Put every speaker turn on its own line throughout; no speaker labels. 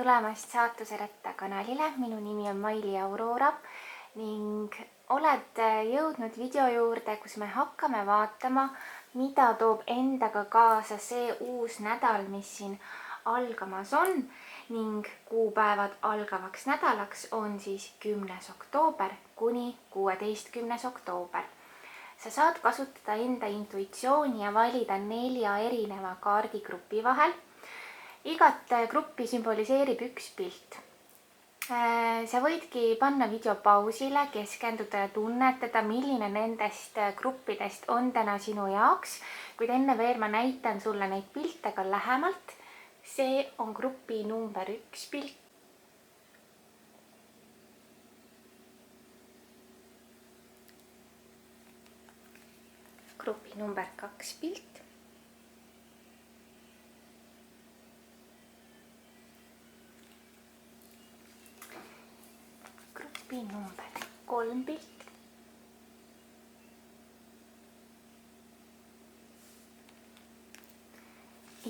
tulemast Saatuse Ratta kanalile, minu nimi on Maili Aurora ning oled jõudnud video juurde, kus me hakkame vaatama, mida toob endaga kaasa see uus nädal, mis siin algamas on ning kuupäevad algavaks nädalaks on siis 10. oktoober kuni 16. oktoober. Sa saad kasutada enda intuitsiooni ja valida 4 erineva kaardigrupi vahel. Igat gruppi sümboliseerib üks pilt. Sa võidki panna video pausile, keskenduda ja tunnetada, milline nendest gruppidest on täna sinu jaoks. Kuid enne veel ma näitan sulle neid pilte ka lähemalt. See on grupi number 1 pilt. Grupi number 2 pilt. Grupi number 3 pilt.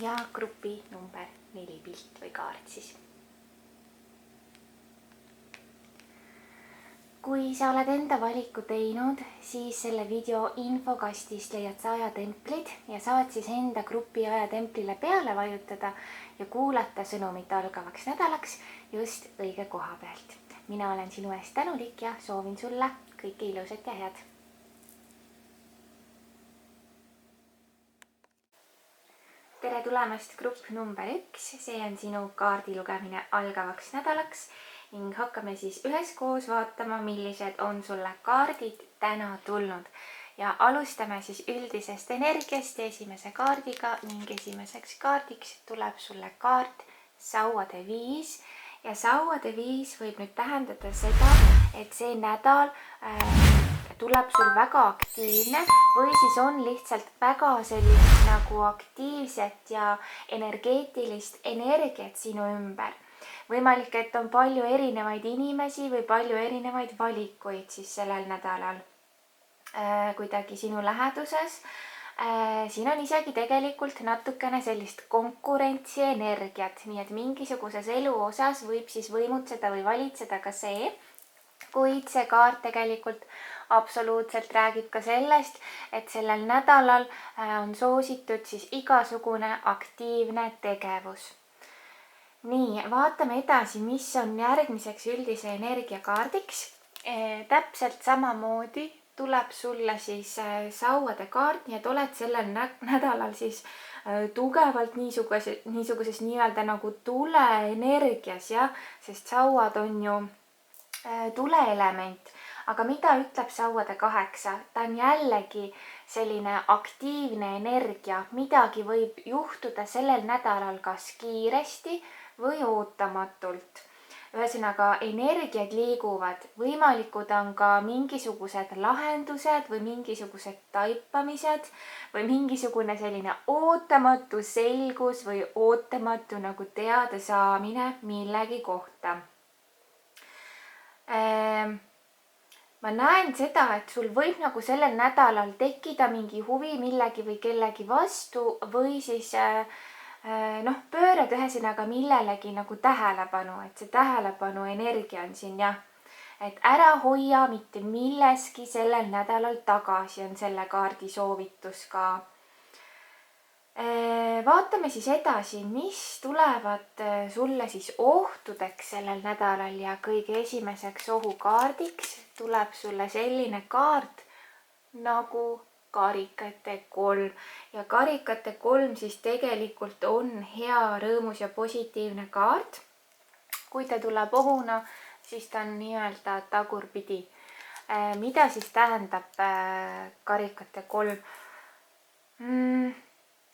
Ja grupi number 4 pilt või kaart siis. Kui sa oled enda valiku teinud, siis selle video infokastist leiad sa ajatemplid ja saad siis enda grupi ajatemplile peale vajutada ja kuulata sõnumit algavaks nädalaks just õige koha pealt. Mina olen sinu eest tänulik ja soovin sulle kõike ilusat ja head. Tere tulemast grupp number 1, see on sinu kaardi lugemine algavaks nädalaks ning hakkame siis üheskoos vaatama, millised on sulle kaardid täna tulnud. Ja alustame siis üldisest energiast esimese kaardiga ning esimeseks kaardiks tuleb sulle kaart Sauade 5. Ja Sauade 5 võib nüüd tähendada seda, et see nädal tuleb sul väga aktiivne või siis on lihtsalt väga sellist nagu aktiivset ja energeetilist energiat sinu ümber. Võimalik, et on palju erinevaid inimesi või palju erinevaid valikuid siis sellel nädalal kuidagi sinu läheduses. Siin on isegi tegelikult natukene sellist konkurentsi energiat, nii et mingisuguses elu osas võib siis võimutseda või valitseda ka see, kuid see kaart tegelikult absoluutselt räägib ka sellest, et sellel nädalal on soositud siis igasugune aktiivne tegevus. Nii, vaatame edasi, mis on järgmiseks üldise energia kaardiks. Täpselt samamoodi tuleb sulle siis Sauade kaart, nii et oled sellel nädalal siis tugevalt niisuguses nii-öelda nagu tuleenergias, sest sauad on ju tuleelement. Aga mida ütleb Sauade 8? Ta on jällegi selline aktiivne energia. Midagi võib juhtuda sellel nädalal kas kiiresti või ootamatult. Ühesõnaga, energiad liiguvad. Võimalikud on ka mingisugused lahendused või mingisugused taipamised või mingisugune selline ootamatu selgus või ootamatu nagu teada saamine millegi kohta. Ma näen seda, et sul võib nagu sellel nädalal tekkida mingi huvi millegi või kellegi vastu või siis pöörad ühesõnaga millelegi nagu tähelepanu, et see tähelepanu energia on siin et ära hoia mitte milleski sellel nädalal tagasi on selle kaardi soovitus ka. Vaatame siis edasi, mis tulevad sulle siis ohtudeks sellel nädalal ja kõige esimeseks ohukaardiks tuleb sulle selline kaart nagu karikate 3. Ja karikate 3 siis tegelikult on hea, rõõmus ja positiivne kaart. Kui ta tuleb ohuna, siis ta on nii-öelda tagurpidi. Mida siis tähendab karikate 3?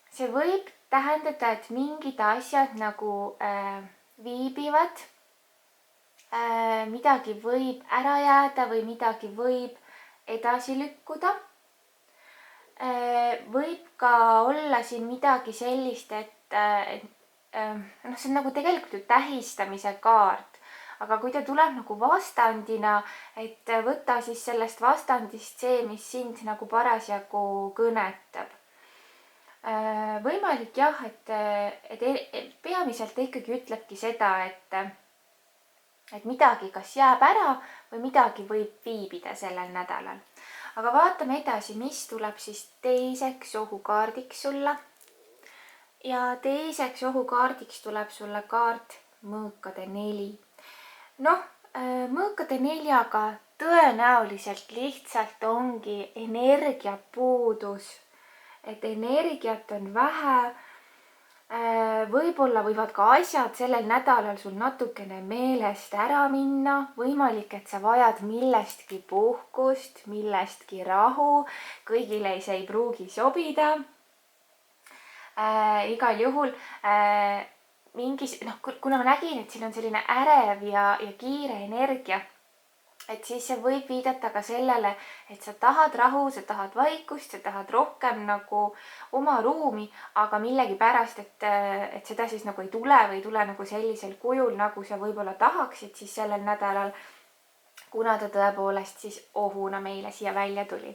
See võib tähendada, et mingid asjad nagu viibivad, midagi võib ära jääda või midagi võib edasi lükkuda. Võib ka olla siin midagi sellist, et see on nagu tegelikult ju tähistamise kaart, aga kui ta tuleb nagu vastandina, et võta siis sellest vastandist see, mis sind nagu parasjagu kõnetab. Võimalik jah, et peamiselt ikkagi ütlebki seda, et midagi kas jääb ära või midagi võib viibida sellel nädalal. Aga vaatame edasi, mis tuleb siis teiseks ohukaardiks sulle. Ja teiseks ohukaardiks tuleb sulle kaart mõõkade 4. Noh, mõõkade 4-ga tõenäoliselt lihtsalt ongi energiapuudus. Et energiat on vähe. Võib-olla võivad ka asjad sellel nädalal sul natukene meelest ära minna. Võimalik, et sa vajad millestki puhkust, millestki rahu. Kõigile see ei pruugi sobida. Igal juhul kuna ma nägin, et siin on selline ärev ja kiire energia, et siis see võib viidata ka sellele, et sa tahad rahu, sa tahad vaikust, sa tahad rohkem nagu oma ruumi, aga millegipärast, et seda siis nagu ei tule või ei tule nagu sellisel kujul, nagu sa võib-olla tahaksid siis sellel nädalal, kuna ta tõepoolest siis ohuna meile siia välja tuli.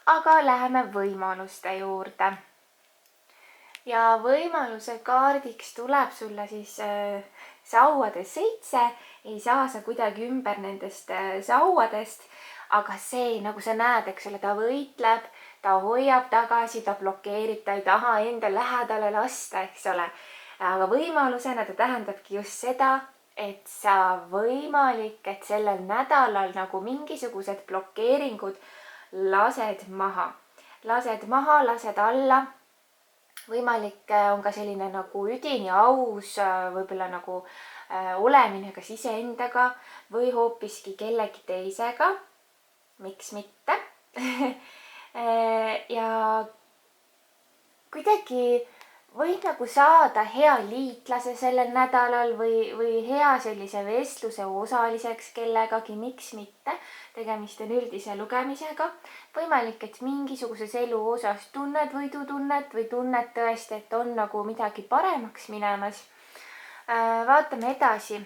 Aga läheme võimaluste juurde. Ja võimaluse kaardiks tuleb sulle siis sauade 7. Ei saa sa kuidagi ümber nendest sauadest, aga see, nagu sa näed, eks ole, ta võitleb, ta hoiab tagasi, ta blokeerib, ta ei taha enda lähedale lasta, eks ole. Aga võimalusena ta tähendabki just seda, et sa võimalik, et sellel nädalal nagu mingisugused blokeeringud lased maha. Lased maha, lased alla. Võimalik on ka selline nagu üdini aus, võib-olla nagu olemine kas iseendaga või hoopiski kellegi teisega. Miks mitte? Ja kuidagi võid nagu saada hea liitlase sellel nädalal või hea sellise vestluse osaliseks kellegagi, miks mitte. Tegemist on üldise lugemisega. Võimalik, et mingisuguses elu osas tunned võidutunnet või tunned tõesti, et on nagu midagi paremaks minemas. Vaatame edasi.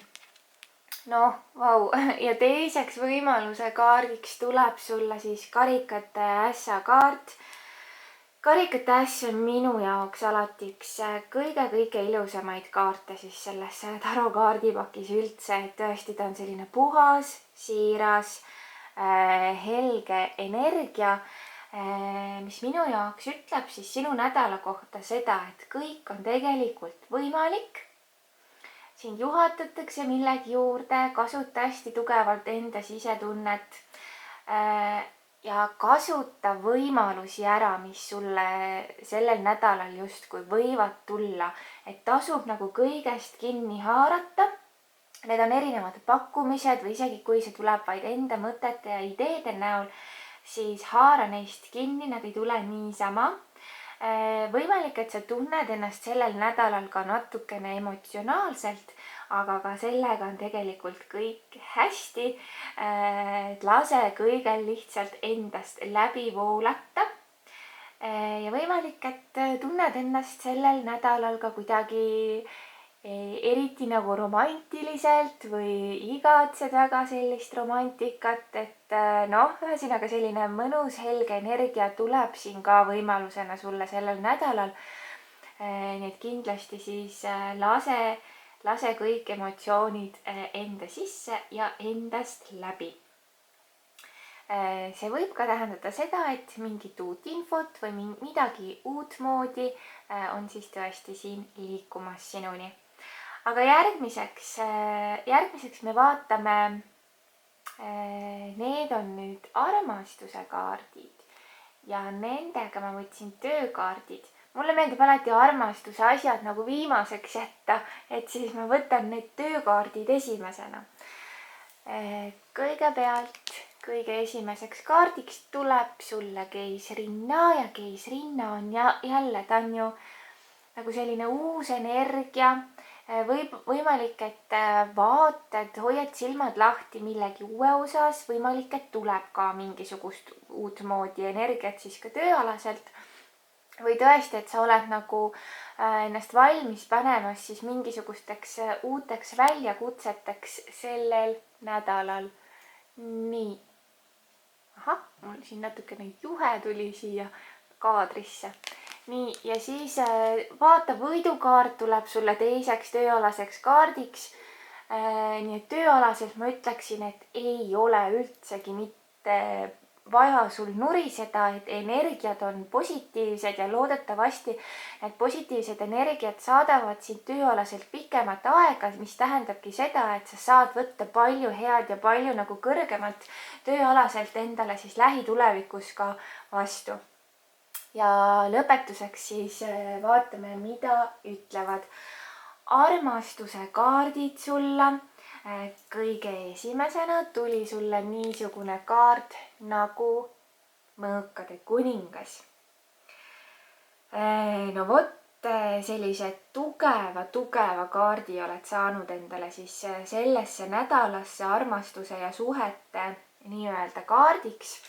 Noh, vau. Ja teiseks võimaluse kaardiks tuleb sulle siis karikate ässa kaart. Karikate äss on minu jaoks alati üks kõige ilusamaid kaarte siis selles tarokaardipakis üldse. Et tõesti ta on selline puhas, siiras, helge energia, mis minu jaoks ütleb siis sinu nädala kohta seda, et kõik on tegelikult võimalik. Siin juhatatakse millegi juurde, kasuta hästi tugevalt enda sisetunnet ja kasuta võimalusi ära, mis sulle sellel nädalal justkui võivad tulla. Et tasub nagu kõigest kinni haarata. Need on erinevad pakkumised või isegi kui see tuleb vaid enda mõtete ja ideede näol, siis haara neist kinni, nad ei tule niisama. Võimalik, et sa tunned ennast sellel nädalal ka natukene emotsionaalselt, aga ka sellega on tegelikult kõik hästi. Lase kõigel lihtsalt endast läbi voolata. Ja võimalik, et tunned ennast sellel nädalal ka kuidagi eriti nagu romantiliselt või igatsed väga sellist romantikat, et ühesõnaga selline mõnus helge energia tuleb siin ka võimalusena sulle sellel nädalal. Nii et kindlasti siis lase kõik emotsioonid enda sisse ja endast läbi. See võib ka tähendada seda, et mingit uut infot või midagi uut moodi on siis tõesti siin liikumas sinuni. Aga järgmiseks me vaatame, need on nüüd armastuse kaardid ja nendega ma võtsin töökaardid. Mulle meeldib alati armastuse asjad nagu viimaseks jätta, et siis ma võtan need töökaardid esimesena. Kõigepealt, kõige esimeseks kaardiks tuleb sulle keisrinna ja keisrinna on jälle, ta on ju nagu selline uus energia. Võimalik, et vaated, hoiad silmad lahti millegi uue osas, võimalik, et tuleb ka mingisugust uut moodi energiat siis ka tööalaselt. Või tõesti, et sa oled nagu ennast valmis panemas siis mingisugusteks uuteks väljakutseteks sellel nädalal. Nii. Ahah, mul siin natukene juhe tuli siia kaadrisse. nii, ja siis vaata, võidukaart tuleb sulle teiseks tööalaseks kaardiks. Nii et tööalaselt ma ütleksin, et ei ole üldsegi mitte vaja sul nuriseda, et energiad on positiivsed ja loodetavasti need positiivsed energiat saadavad sind tööalaselt pikemat aega, mis tähendabki seda, et sa saad võtta palju head ja palju nagu kõrgemat tööalaselt endale siis lähitulevikus ka vastu. Ja lõpetuseks siis vaatame, mida ütlevad armastuse kaardid sulle. Kõige esimesena tuli sulle niisugune kaart nagu mõõkade kuningas. No vot, sellise tugeva kaardi oled saanud endale siis sellesse nädalasse armastuse ja suhete nii-öelda kaardiks.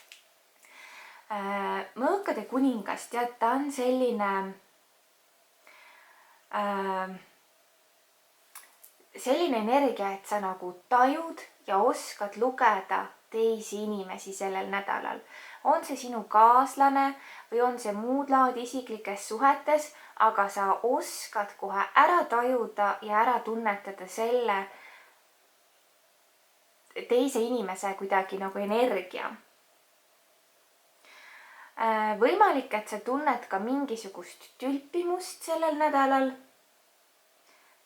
Mõõkade kuningas, tead, ta on selline energia, et sa nagu tajud ja oskad lugeda teisi inimesi sellel nädalal. On see sinu kaaslane või on see muud laadi isiklikes suhetes, aga sa oskad kohe ära tajuda ja ära tunnetada selle teise inimese kuidagi nagu energia. Võimalik, et sa tunned ka mingisugust tülpimust sellel nädalal.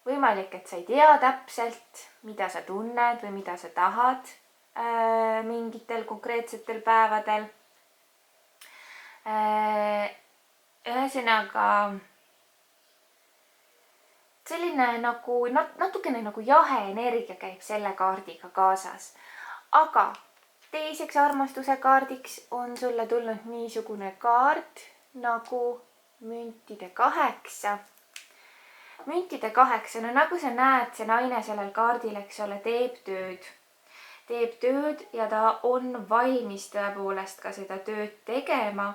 Võimalik, et sa ei tea täpselt, mida sa tunned või mida sa tahad mingitel konkreetsetel päevadel. Ühesõnaga selline nagu natukene nagu jahe energia käib selle kaardiga kaasas. Aga teiseks armastuse kaardiks on sulle tulnud niisugune kaart nagu müntide 8. Müntide 8, no nagu sa näed, see naine sellel kaardil, eks ole, teeb tööd ja ta on valmis tõepoolest ka seda tööd tegema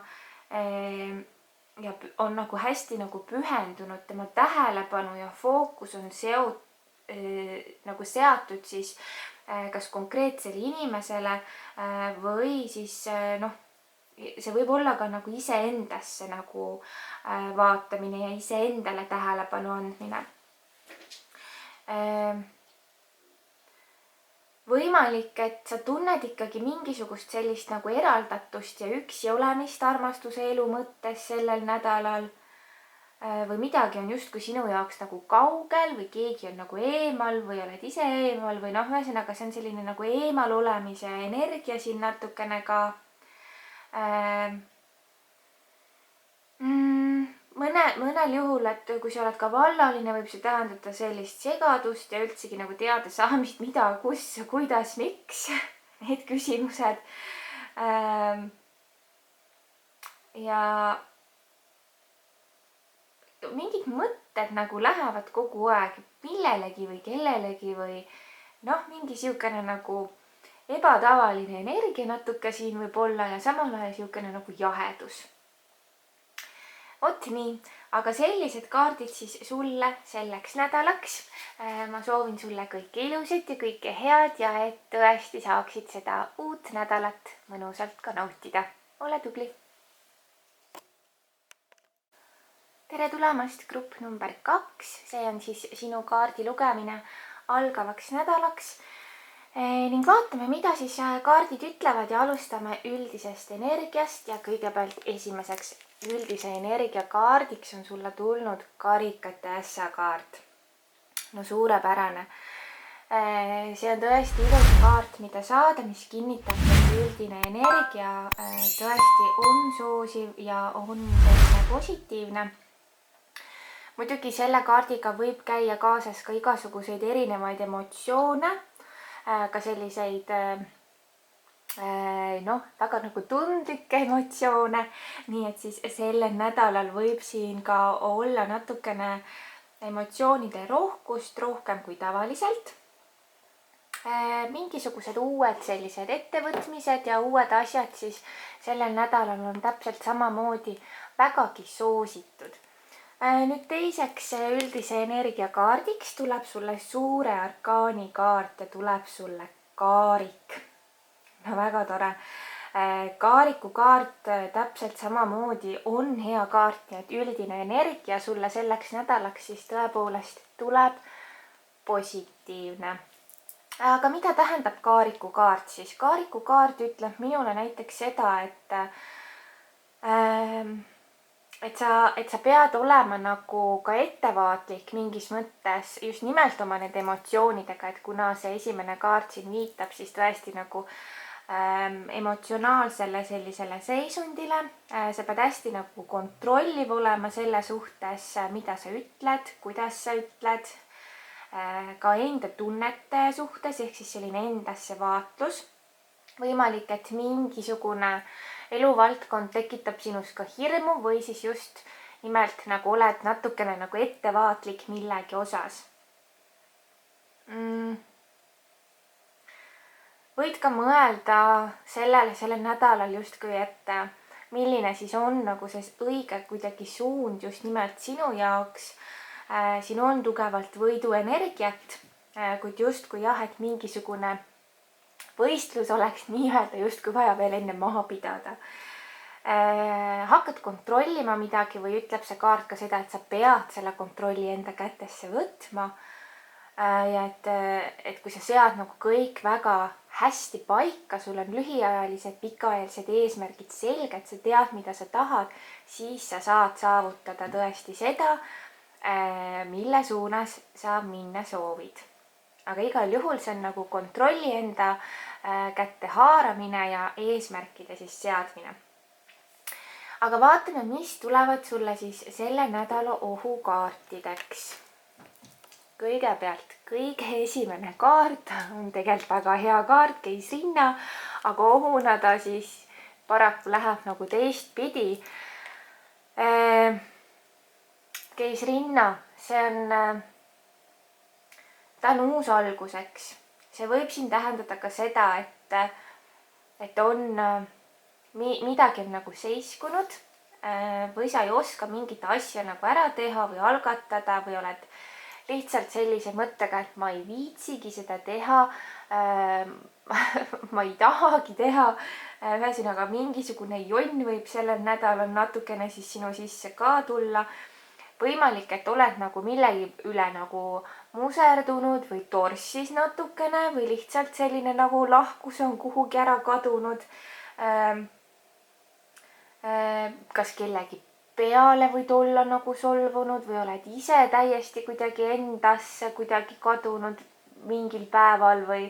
ja on nagu hästi nagu pühendunud, tema tähelepanu ja fookus on seatud siis kas konkreetsele inimesele või siis see võib olla ka nagu iseendasse nagu vaatamine ja iseendale tähelepanu andmine. Võimalik, et sa tunned ikkagi mingisugust sellist nagu eraldatust ja üksi olemist armastuse elu mõttes sellel nädalal või midagi on justkui sinu jaoks nagu kaugel või keegi on nagu eemal või oled ise eemal või ühesõnaga see on selline nagu eemal olemise energia siin natukene ka. Mõnel juhul, et kui sa oled ka vallaline, võib see tähendada sellist segadust ja üldsegi nagu teada saamist, mida, kus, kuidas, miks, need küsimused. Ja mingid mõtted nagu lähevad kogu aeg millelegi või kellelegi või mingi siukene nagu ebatavaline energia natuke siin võib olla ja samal ajal siukene nagu jahedus. Vot nii, aga sellised kaardid siis sulle selleks nädalaks. Ma soovin sulle kõike ilusat ja kõike head ja et tõesti saaksid seda uut nädalat mõnusalt ka nautida. Ole tubli! Tere tulemast grupp number 2. See on siis sinu kaardi lugemine algavaks nädalaks. Ning vaatame, mida siis kaardid ütlevad ja alustame üldisest energiast ja kõigepealt esimeseks üldise energia kaardiks on sulle tulnud karikate ässa kaart. No suurepärane. See on tõesti ilus kaart, mida saada, mis kinnitab, et üldine energia tõesti on soosiv ja on positiivne. Muidugi selle kaardiga võib käia kaasas ka igasuguseid erinevaid emotsioone, ka selliseid väga nagu tundlikke emotsioone, nii et siis sellel nädalal võib siin ka olla natukene emotsioonide rohkust rohkem kui tavaliselt. Mingisugused uued sellised ettevõtmised ja uued asjad siis sellel nädalal on täpselt samamoodi vägagi soositud. Nüüd teiseks üldise energia kaardiks tuleb sulle suure arkaani kaart ja tuleb sulle kaarik. No väga tore. Kaariku kaart täpselt samamoodi on hea kaart, nii et üldine energia sulle selleks nädalaks siis tõepoolest tuleb positiivne. Aga mida tähendab kaariku kaart siis? Kaariku kaart ütleb minule näiteks seda, et sa pead olema nagu ka ettevaatlik mingis mõttes just nimelt oma nende emotsioonidega, et kuna see esimene kaart siin viitab siis tõesti nagu emotsionaalsele sellisele seisundile, sa pead hästi nagu kontrolliv olema selle suhtes, mida sa ütled, kuidas sa ütled, ka enda tunnete suhtes, ehk siis selline endasse vaatlus. Võimalik, et mingisugune eluvaldkond tekitab sinus ka hirmu või siis just nimelt nagu oled natukene nagu ettevaatlik millegi osas. Võid ka mõelda sellel nädalal justkui, et milline siis on nagu see õige kuidagi suund just nimelt sinu jaoks. Siin on tugevalt võiduenergiat, kuid justkui jah, et mingisugune võistlus oleks nii-öelda justkui vaja veel enne maha pidada. Hakkad kontrollima midagi või ütleb see kaart ka seda, et sa pead selle kontrolli enda kätesse võtma. Ja et kui sa sead nagu kõik väga hästi paika, sul on lühiajalised, pikaajalised eesmärgid selged, sa tead, mida sa tahad, siis sa saad saavutada tõesti seda, mille suunas sa minna soovid. Aga igal juhul see on nagu kontrolli enda kätte haaramine ja eesmärkide siis seadmine. Aga vaatame, mis tulevad sulle siis selle nädala ohukaartideks. Kõigepealt, kõige esimene kaart on tegelikult väga hea kaart, keisrinna, aga ohuna ta siis paraku läheb nagu teistpidi. Keisrinna, ta on uus alguseks. See võib siin tähendada ka seda, et on midagi on nagu seiskunud või sa ei oska mingit asja nagu ära teha või algatada või oled lihtsalt sellise mõttega, et ma ei viitsigi seda teha, ma ei tahagi teha. Ühesõnaga mingisugune jonn võib sellel nädalal natukene siis sinu sisse ka tulla. Võimalik, et oled nagu millegi üle nagu muserdunud või torssis natukene või lihtsalt selline nagu lahkus on kuhugi ära kadunud. Kas kellegi peale võid olla nagu solvunud või oled ise täiesti kuidagi endasse kuidagi kadunud mingil päeval või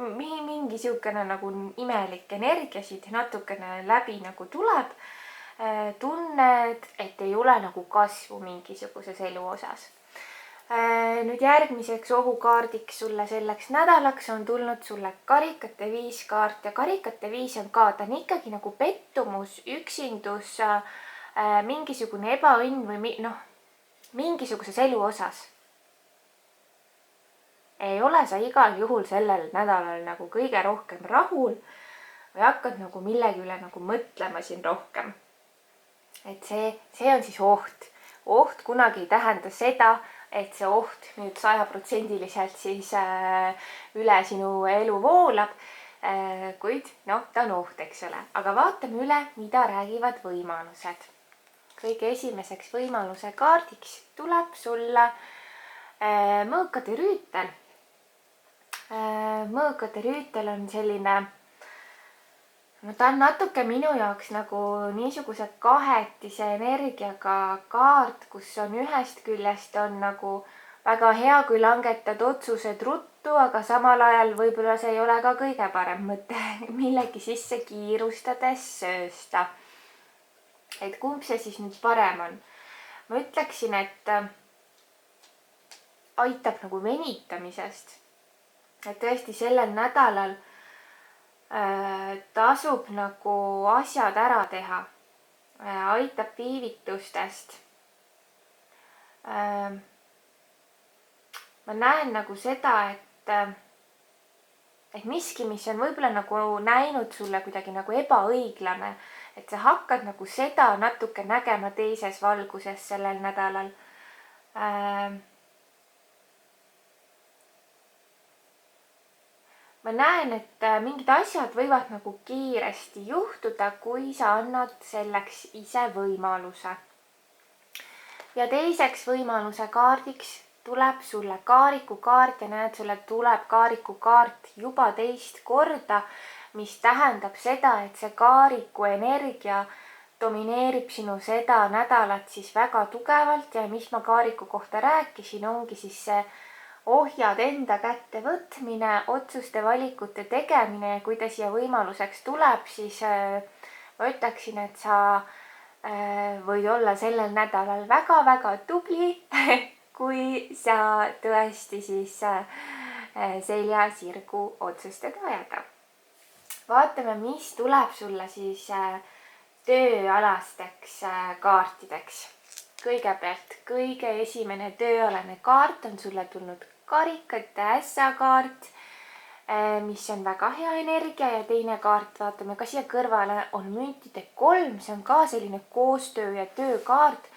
mingi siukene nagu imelik energia siit natukene läbi nagu tuleb. Tunned, et ei ole nagu kasvu mingisuguses elu osas. Nüüd järgmiseks ohukaardiks sulle selleks nädalaks on tulnud sulle karikate 5 kaart ja karikate 5 on ka, ta on ikkagi nagu pettumus, üksindus, mingisugune ebaõnn või mingisuguses elu osas. Ei ole sa igal juhul sellel nädalal nagu kõige rohkem rahul või hakkad nagu millegi üle nagu mõtlema siin rohkem. Et see on siis oht. Oht kunagi ei tähenda seda, et see oht nüüd 100% siis üle sinu elu voolab, kuid ta on oht, eks ole. Aga vaatame üle, mida räägivad võimalused. Kõige esimeseks võimaluse kaardiks tuleb sulle mõõkade rüütel. Mõõkade rüütel on selline, ta on natuke minu jaoks nagu niisuguse kahetise energiaga kaart, kus on ühest küljest on nagu väga hea, kui langetad otsused ruttu, aga samal ajal võib-olla see ei ole ka kõige parem mõte millegi sisse kiirustades söösta. Et kumb see siis nüüd parem on? Ma ütleksin, et aitab nagu venitamisest. Et tõesti sellel nädalal tasub nagu asjad ära teha, aitab viivitustest. Ma näen nagu seda, et miski, mis on võib-olla nagu näinud sulle kuidagi nagu ebaõiglane, et sa hakkad nagu seda natuke nägema teises valguses sellel nädalal. Ma ma näen, et mingid asjad võivad nagu kiiresti juhtuda, kui sa annad selleks ise võimaluse. Ja teiseks võimaluse kaardiks tuleb sulle kaarikukaart ja näed, sulle tuleb kaarikukaart juba teist korda, mis tähendab seda, et see kaariku energia domineerib sinu seda nädalat siis väga tugevalt ja mis ma kaariku kohta rääkisin, ongi siis see ohjad enda kätte võtmine, otsuste valikute tegemine ja kui ta siia võimaluseks tuleb, siis ma ütleksin, et sa võid olla sellel nädalal väga-väga tubli, kui sa tõesti siis selja sirgu otsustada ajada. Vaatame, mis tuleb sulle siis tööalasteks kaartideks. Kõigepealt kõige esimene tööalane kaart on sulle tulnud karikate ässakaart, mis on väga hea energia ja teine kaart, vaatame ka siia kõrvale, on müntide 3, see on ka selline koostöö ja töökaart.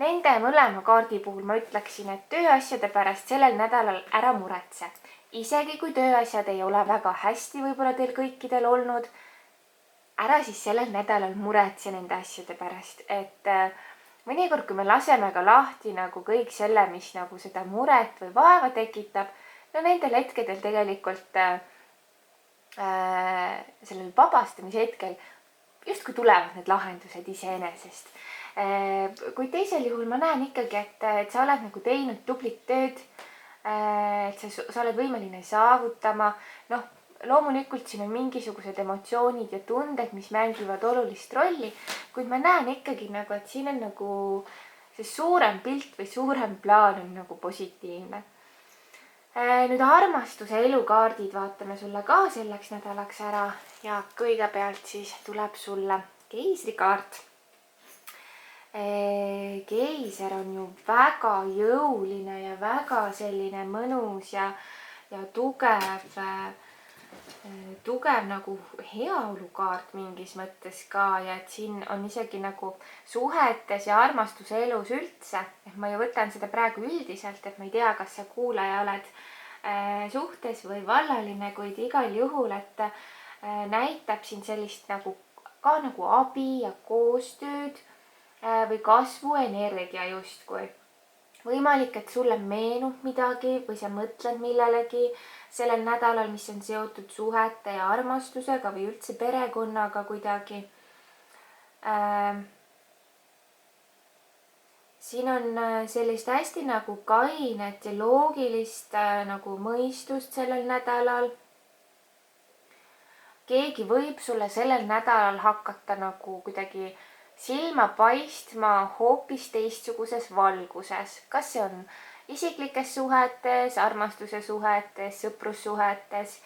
Nende mõlema kaardi puhul ma ütleksin, et tööasjade pärast sellel nädalal ära muretse. Isegi kui tööasjad ei ole väga hästi võib-olla teil kõikidel olnud, ära siis sellel nädalal muretse nende asjade pärast, et mõnikord, kui me laseme ka lahti nagu kõik selle, mis nagu seda muret või vaeva tekitab, no nendel hetkedel tegelikult sellel vabastamise hetkel justkui tulevad need lahendused iseenesest. Kuid teisel juhul ma näen ikkagi, et sa oled nagu teinud tublit tööd, et sa oled võimeline saavutama, loomulikult siin on mingisugused emotsioonid ja tunded, mis mängivad olulist rolli, kuid ma näen ikkagi nagu, et siin on nagu see suurem pilt või suurem plaan on nagu positiivne. Nüüd armastuse elukaardid vaatame sulle ka selleks nädalaks ära ja kõigepealt siis tuleb sulle keisrikaart. Keiser on ju väga jõuline ja väga selline mõnus ja tugev nagu heaolukaart mingis mõttes ka ja et siin on isegi nagu suhetes ja armastuse elus üldse, et ma ju võtan seda praegu üldiselt, et ma ei tea, kas sa kuulaja oled suhtes või vallaline, kuid igal juhul, et näitab siin sellist nagu ka nagu abi ja koostööd või kasvuenergia justkui. Võimalik, et sulle meenub midagi või sa mõtled millelegi sellel nädalal, mis on seotud suhete ja armastusega või üldse perekonnaga kuidagi. Siin on sellist hästi nagu kainet ja loogilist nagu mõistust sellel nädalal. Keegi võib sulle sellel nädalal hakata nagu kuidagi silma paistma hoopis teistsuguses valguses. Kas see on isiklikes suhetes, armastuse suhetes, sõprussuhetes,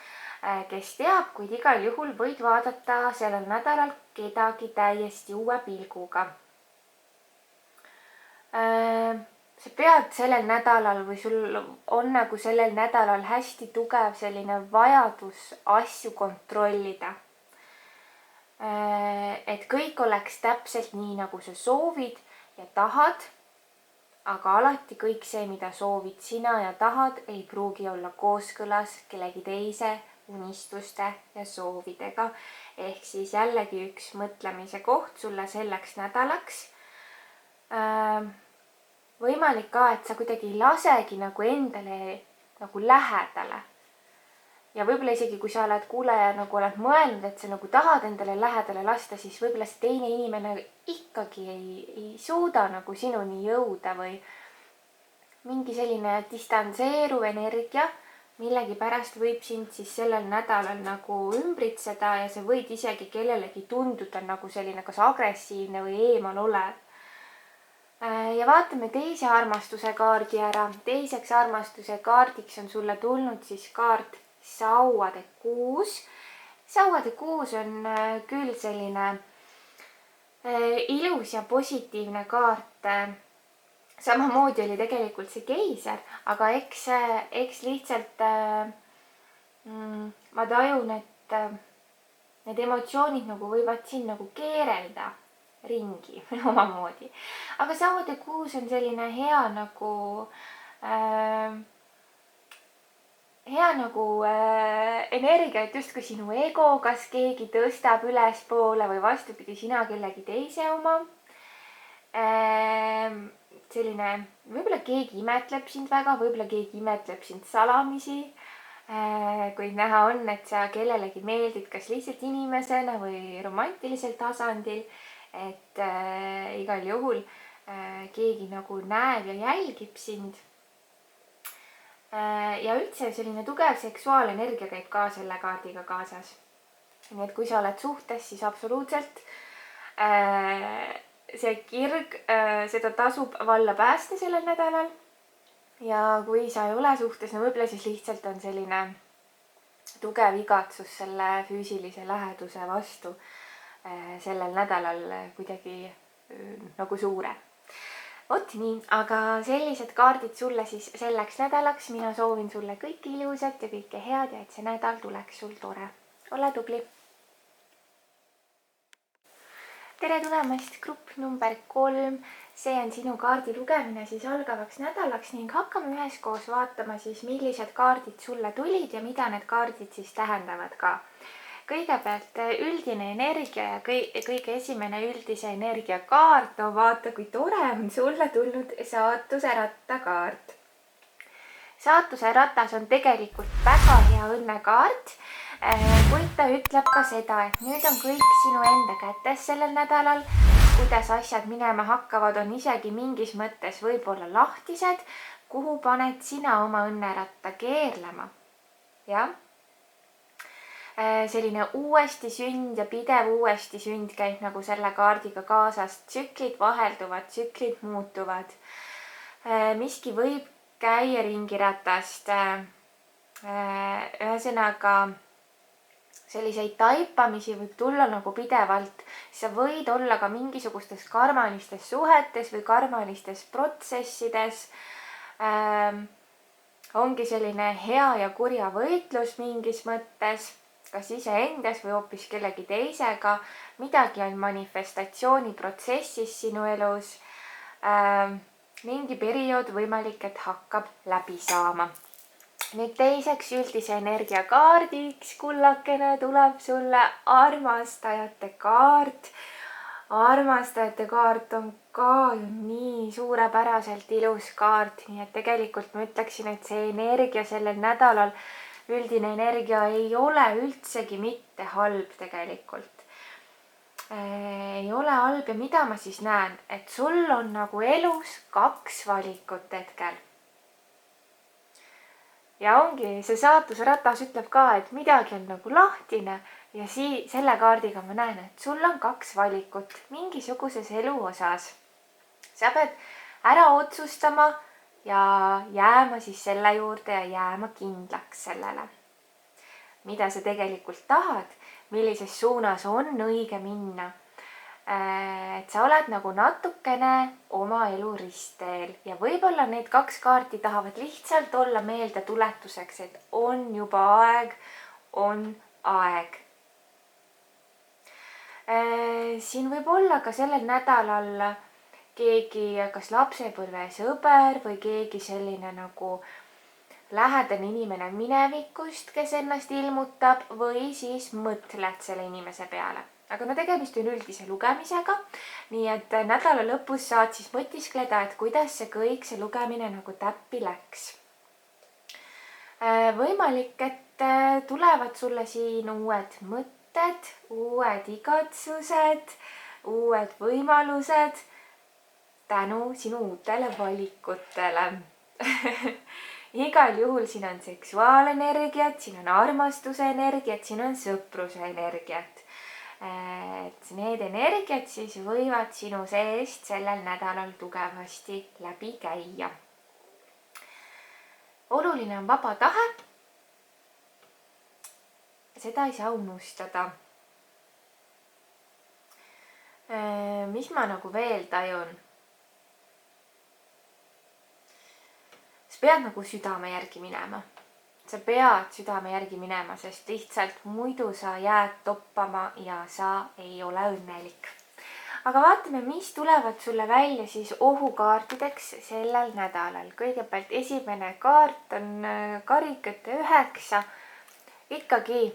kes teab, kuid igal juhul võid vaadata sellel nädalal kedagi täiesti uue pilguga. Sa pead sellel nädalal või sul on nagu sellel nädalal hästi tugev selline vajadus asju kontrollida. Et kõik oleks täpselt nii, nagu sa soovid ja tahad, aga alati kõik see, mida soovid sina ja tahad, ei pruugi olla kooskõlas kellegi teise unistuste ja soovidega. Ehk siis jällegi üks mõtlemise koht sulle selleks nädalaks. Võimalik ka, et sa kuidagi ei lasegi nagu endale nagu lähedale. Ja võib-olla isegi, kui sa oled kuulaja nagu oled mõelnud, et sa nagu tahad endale lähedale lasta, siis võib-olla see teine inimene ikkagi ei suuda nagu sinuni jõuda või mingi selline distantseeruv energia millegi pärast võib sind siis sellel nädalal nagu ümbritseda ja sa võid isegi kellelegi tunduda nagu selline kas agressiivne või eemal olev. Ja vaatame teise armastuse kaardi ära. Teiseks armastuse kaardiks on sulle tulnud siis kaart Sauade kuus. Sauade kuus on küll selline ilus ja positiivne kaart. Samamoodi oli tegelikult see keiser, aga eks lihtsalt ma tajun, et need emotsioonid nagu võivad siin nagu keerelda ringi omamoodi. Aga Sauade kuus on selline hea nagu hea nagu energia, et justkui sinu ego, kas keegi tõstab ülespoole või vastupidi, sina kellegi teise oma. Selline, võib-olla keegi imetleb sind väga, võib-olla keegi imetleb sind salamisi. Kuid näha on, et sa kellelegi meeldid kas lihtsalt inimesena või romantilisel tasandil. Et igal juhul keegi nagu näeb ja jälgib sind. Ja üldse selline tugev seksuaalenergia käib ka selle kaardiga kaasas. Nii et kui sa oled suhtes, siis absoluutselt see kirg, seda tasub valla päästa sellel nädalal. Ja kui sa ei ole suhtes, no võib-olla siis lihtsalt on selline tugev igatsus selle füüsilise läheduse vastu sellel nädalal kuidagi nagu suure. Vot nii, aga sellised kaardid sulle siis selleks nädalaks. Mina soovin sulle kõike ilusat ja kõike head ja et see nädal tuleks sul tore. Ole tubli! Tere tulemast grupp number 3. See on sinu kaardi lugemine siis algavaks nädalaks ning hakkame üheskoos vaatama siis, millised kaardid sulle tulid ja mida need kaardid siis tähendavad ka. Kõigepealt üldine energia ja kõige esimene üldise energia kaart. No vaata, kui tore on sulle tulnud saatuse ratta kaart. Saatuse ratas on tegelikult väga hea õnnekaart, kuid ta ütleb ka seda, et nüüd on kõik sinu enda kätes sellel nädalal. Kuidas asjad minema hakkavad, on isegi mingis mõttes võib-olla lahtised, kuhu paned sina oma õnneratta keerlema. Jah. Selline uuesti sünd ja pidev uuesti sünd käib nagu selle kaardiga kaasas. Tsüklid vahelduvad, tsüklid muutuvad. Miski võib käia ringiratast. Ühesõnaga selliseid taipamisi võib tulla nagu pidevalt. Sa võid olla ka mingisugustes karmalistes suhetes või karmalistes protsessides. Ongi selline hea ja kurja võitlus mingis mõttes. Kas iseendas või hoopis kellegi teisega. Midagi on manifestatsiooniprotsessis sinu elus. Mingi periood võimalik, et hakkab läbi saama. Nüüd teiseks üldise energia kaardiks, kullakene, tuleb sulle armastajate kaart. Armastajate kaart on ka nii suurepäraselt ilus kaart. Nii et tegelikult ma ütleksin, et see energia sellel nädalal, üldine energia ei ole üldsegi mitte halb tegelikult. Ei ole halb ja mida ma siis näen, et sul on nagu elus 2 valikut hetkel. Ja ongi, see saatuse ratas ütleb ka, et midagi on nagu lahtine ja selle kaardiga ma näen, et sul on 2 valikut mingisuguses elu osas. Sa pead ära otsustama ja jääma siis selle juurde ja jääma kindlaks sellele. Mida sa tegelikult tahad, millises suunas on õige minna. Et sa oled nagu natukene oma elu ristteel ja võib-olla need 2 kaarti tahavad lihtsalt olla meelde tuletuseks, et on juba aeg, on aeg. Siin võib olla ka sellel nädalal keegi kas lapsepõlve sõber või keegi selline nagu lähedane inimene minevikust, kes ennast ilmutab või siis mõtled selle inimese peale. Aga no tegemist on üldise lugemisega, nii et nädala lõpus saad siis mõtiskleda, et kuidas see kõik see lugemine nagu täppi läks. Võimalik, et tulevad sulle siin uued mõtted, uued igatsused, uued võimalused tänu sinu uutele valikutele. Igal juhul siin on seksuaalenergiat, siin on armastuse energiat, siin on sõpruse energiat. Et need energiat siis võivad sinu seest sellel nädalal tugevasti läbi käia. Oluline on vaba tahe. Seda ei saa unustada. Mis ma nagu veel tajun? Sa pead nagu südame järgi minema. Sa pead südame järgi minema, sest lihtsalt muidu sa jääd toppama ja sa ei ole õnnelik. aga vaatame, mis tulevad sulle välja siis ohukaartideks sellel nädalal. Kõigepealt esimene kaart on karikate 9. Ikkagi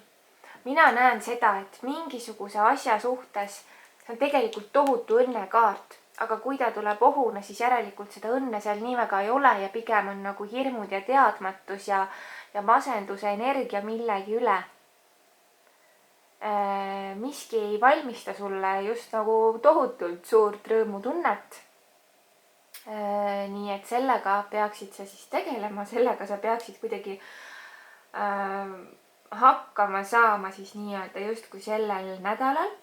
mina näen seda, et mingisuguse asja suhtes see on tegelikult tohutu õnnekaart, aga kui ta tuleb ohuna, siis järelikult seda õnne seal nii väga ei ole ja pigem on nagu hirmud ja teadmatus ja masenduse energia millegi üle. Miski ei valmista sulle just nagu tohutult suurt rõõmutunnet. Nii et sellega peaksid sa siis tegelema, sellega sa peaksid kuidagi hakkama saama siis nii-öelda justkui sellel nädalal.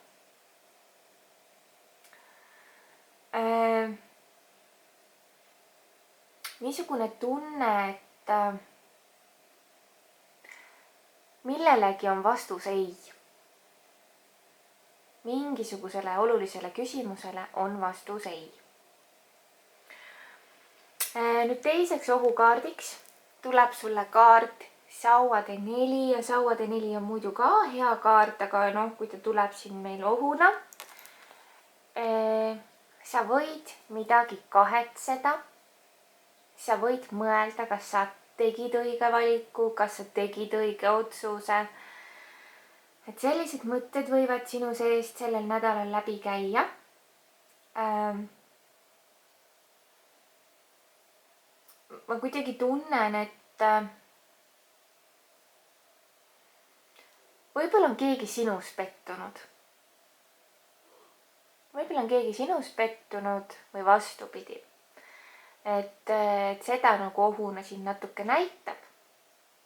Niisugune tunne, et millelegi on vastus ei. Mingisugusele olulisele küsimusele on vastus ei. Nüüd teiseks ohukaardiks tuleb sulle kaart sauade 4 ja sauade 4 on muidu ka hea kaart, aga kui ta tuleb siin meil ohuna, sa võid midagi kahetseda, sa võid mõelda, kas sa tegid õige valiku, kas sa tegid õige otsuse. Et sellised mõtted võivad sinu seest sellel nädalal läbi käia. Ma kuidagi tunnen, et võib-olla on keegi sinus pettunud. Võib-olla on keegi sinus pettunud või vastupidi. Et seda nagu ohuna siin natuke näitab.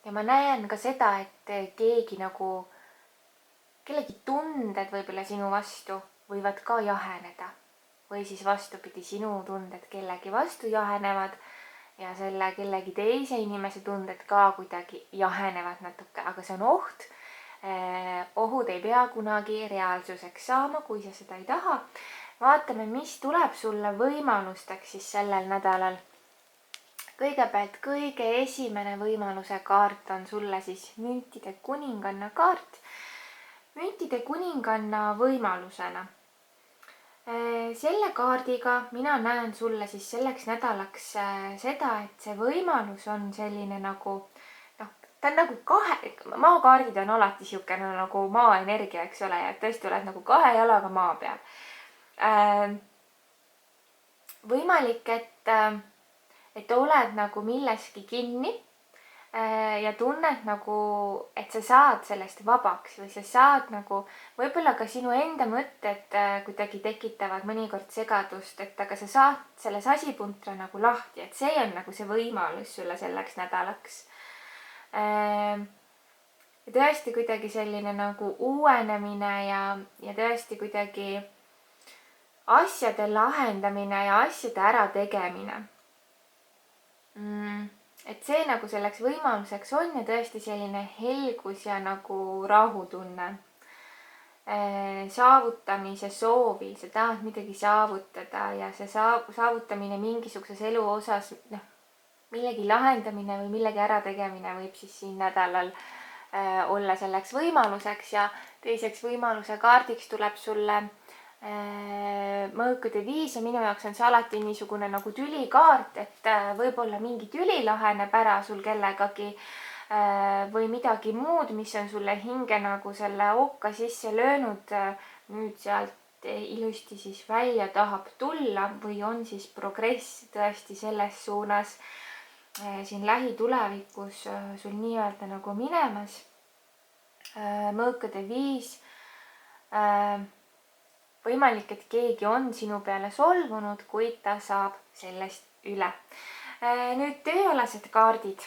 Ja ma näen ka seda, et keegi nagu, kellegi tunded võib-olla sinu vastu võivad ka jaheneda. Või siis vastupidi, sinu tunded kellegi vastu jahenevad ja selle kellegi teise inimese tunded ka kuidagi jahenevad natuke, aga see on oht. Ohud ei pea kunagi reaalsuseks saama, kui sa seda ei taha. Vaatame, mis tuleb sulle võimalusteks siis sellel nädalal. Kõigepealt kõige esimene võimaluse kaart on sulle siis müntide kuninganna kaart. Müntide kuninganna võimalusena. Selle kaardiga mina näen sulle siis selleks nädalaks seda, et see võimalus on selline nagu ta on nagu maakaardid on alati siukene nagu maaenergia, eks ole, ja tõesti oled nagu 2 jalaga maa peal. Võimalik, et oled nagu milleski kinni ja tunned nagu, et sa saad sellest vabaks või sa saad nagu, võib-olla ka sinu enda mõtted kuidagi tekitavad mõnikord segadust, et aga sa saad selle sasipuntra nagu lahti, et see on nagu see võimalus sulle selleks nädalaks. Ja tõesti kuidagi selline nagu uuenemine ja tõesti kuidagi asjade lahendamine ja asjade ära tegemine. Et see nagu selleks võimaluseks on ja tõesti selline helgus ja nagu rahutunne. Saavutamise soovil, sa tahad midagi saavutada ja see saavutamine mingisuguses elu osas, millegi lahendamine või millegi ärategemine võib siis siin nädalal olla selleks võimaluseks ja teiseks võimaluse kaardiks tuleb sulle mõõkade 5 ja minu jaoks on see alati niisugune nagu tülikaart, et võib-olla mingi tüli laheneb ära sul kellegagi või midagi muud, mis on sulle hinge nagu selle okka sisse löönud, nüüd sealt ilusti siis välja tahab tulla või on siis progress tõesti selles suunas siin lähitulevikus sul nii-öelda nagu minemas. Mõõkade 5. Võimalik, et keegi on sinu peale solvunud, kuid ta saab sellest üle. Nüüd tööalased kaardid.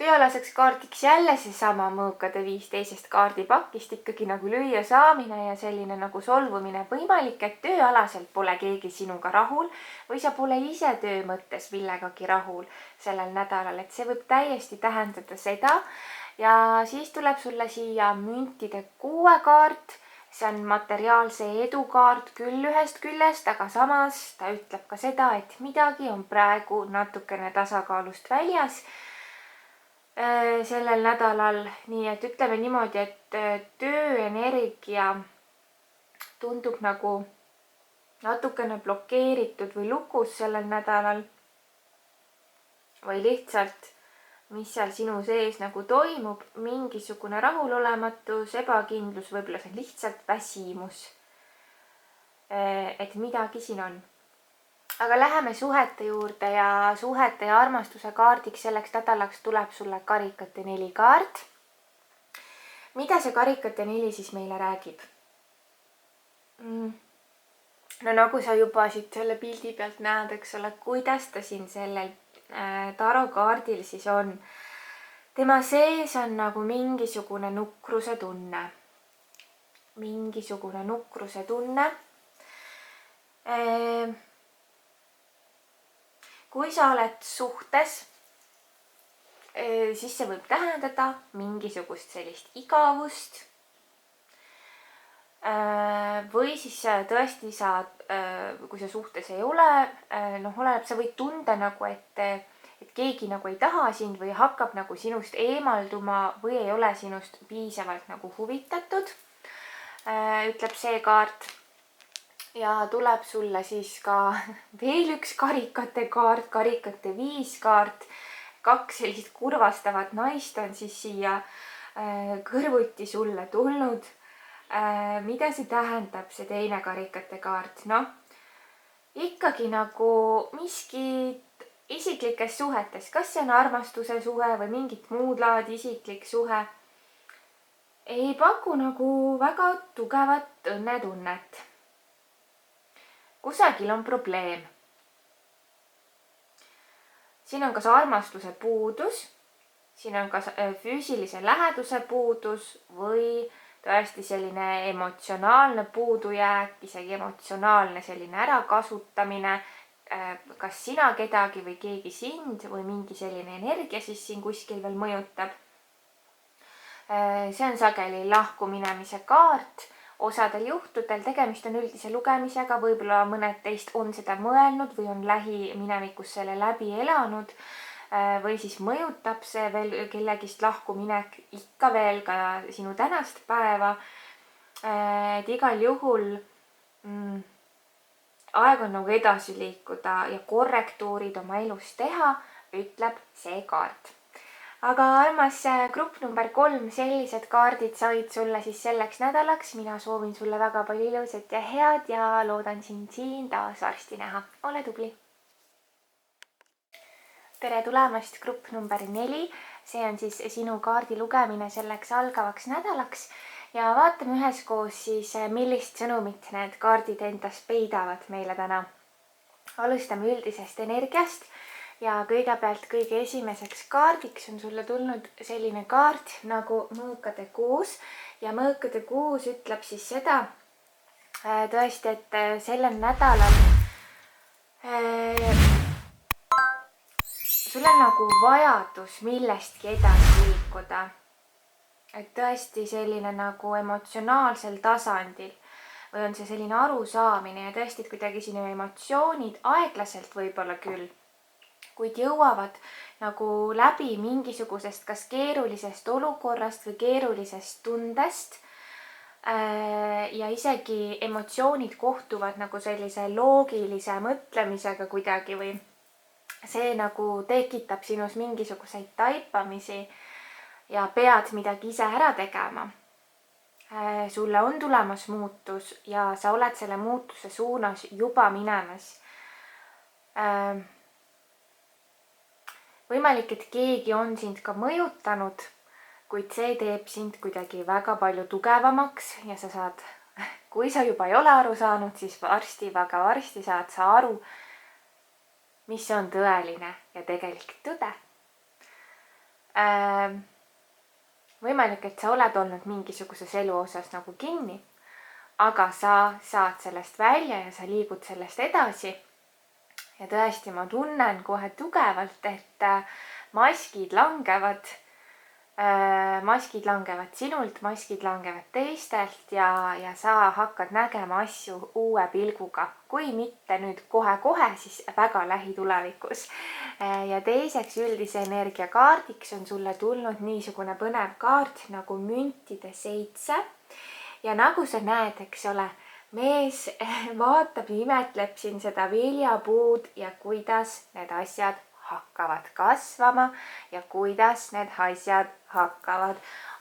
Tööalaseks kaardiks jälle seesama mõõkade 5 teisest kaardipakist ikkagi nagu lüüa saamine ja selline nagu solvumine. Võimalik, et tööalaselt pole keegi sinuga rahul või sa pole ise töö mõttes millegagi rahul sellel nädalal, et see võib täiesti tähendada seda. Ja siis tuleb sulle siia müntide 6 kaart. See on materiaalse edu kaart küll ühest küljest, aga samas ta ütleb ka seda, et midagi on praegu natukene tasakaalust väljas sellel nädalal, nii et ütleme niimoodi, et tööenergia tundub nagu natukene blokeeritud või lukus sellel nädalal. Või lihtsalt, mis seal sinu sees nagu toimub, mingisugune rahulolematus, ebakindlus, võib-olla see on lihtsalt väsimus. Et midagi siin on. Aga läheme suhete juurde ja suhete ja armastuse kaardiks selleks nädalaks tuleb sulle karikate 4 kaart. Mida see karikate 4 siis meile räägib? No nagu sa juba siit selle pildi pealt näed, eks ole, kuidas ta siin sellel tarokaardil siis on. Tema sees on nagu mingisugune nukruse tunne. Mingisugune nukruse tunne. Kui sa oled suhtes, siis see võib tähendada mingisugust sellist igavust. Või siis tõesti saad, kui sa suhtes ei ole, oleneb, sa võid tunda nagu, et keegi nagu ei taha sind või hakkab nagu sinust eemalduma või ei ole sinust piisavalt nagu huvitatud, ütleb see kaart. Ja tuleb sulle siis ka veel üks karikate kaart, karikate 5 kaart. 2 sellist kurvastavat naist on siis siia kõrvuti sulle tulnud. Mida see tähendab, see teine karikate kaart? Ikkagi nagu miski isiklikes suhetes, kas see on armastuse suhe või mingit muud laadi isiklik suhe, ei paku nagu väga tugevat õnnetunnet. Kusagil on probleem. Siin on kas armastuse puudus, siin on kas füüsilise läheduse puudus või tõesti selline emotsionaalne puudujääk, isegi emotsionaalne selline ärakasutamine, kas sina kedagi või keegi sind või mingi selline energia siis siin kuskil veel mõjutab. See on sageli lahkuminemise kaart. Osadel juhtudel tegemist on üldise lugemisega, võib-olla mõned teist on seda mõelnud või on lähiminevikus selle läbi elanud või siis mõjutab see veel kellegist lahkuminek ikka veel ka sinu tänast päeva. Et igal juhul aeg on nagu edasi liikuda ja korrektuurid oma elus teha, ütleb see kaart. Aga armas grupp number 3, sellised kaardid said sulle siis selleks nädalaks. Mina soovin sulle väga palju ilusat ja head ja loodan sind siin taas varsti näha. Ole tubli! Tere tulemast grupp number 4. See on siis sinu kaardi lugemine selleks algavaks nädalaks. Ja vaatame üheskoos siis, millist sõnumit need kaardid endas peidavad meile täna. Alustame üldisest energiast. Ja kõigepealt kõige esimeseks kaardiks on sulle tulnud selline kaart nagu mõõkade kuus. Ja mõõkade kuus ütleb siis seda tõesti, et sellel nädalal sul on nagu vajadus millestki edasi liikuda. Et tõesti selline nagu emotsionaalsel tasandil või on see selline arusaamine ja tõesti, et kuidagi sinu emotsioonid aeglaselt võib-olla küll, kuid jõuavad nagu läbi mingisugusest kas keerulisest olukorrast või keerulisest tundest. Ja isegi emotsioonid kohtuvad nagu sellise loogilise mõtlemisega kuidagi või see nagu tekitab sinus mingisuguseid taipamisi ja pead midagi ise ära tegema. Sulle on tulemas muutus ja sa oled selle muutuse suunas juba minemas. Võimalik, et keegi on sind ka mõjutanud, kuid see teeb sind kuidagi väga palju tugevamaks ja sa saad, kui sa juba ei ole aru saanud, siis väga varsti saad sa aru, mis on tõeline ja tegelik tõde. Võimalik, et sa oled olnud mingisuguses elu osas nagu kinni, aga sa saad sellest välja ja sa liigud sellest edasi. Ja tõesti, ma tunnen kohe tugevalt, et maskid langevad sinult, maskid langevad teistelt ja sa hakkad nägema asju uue pilguga. Kui mitte nüüd kohe-kohe, siis väga lähitulevikus. Ja teiseks üldise energia kaardiks on sulle tulnud niisugune põnev kaart nagu müntide 7. Ja nagu sa näed, eks ole, mees vaatab ja imetleb siin seda viljapuud ja kuidas need asjad hakkavad kasvama ja kuidas need asjad hakkavad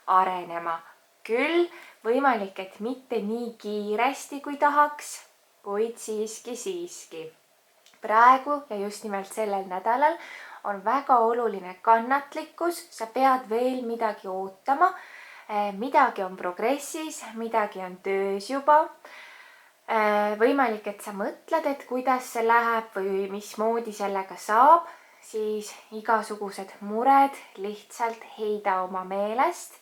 arenema. Küll võimalik, et mitte nii kiiresti kui tahaks, kuid siiski. Praegu ja just nimelt sellel nädalal on väga oluline kannatlikkus, sa pead veel midagi ootama, midagi on progressis, midagi on töös juba. Võimalik, et sa mõtled, et kuidas see läheb või mismoodi sellega saab, siis igasugused mured lihtsalt heida oma meelest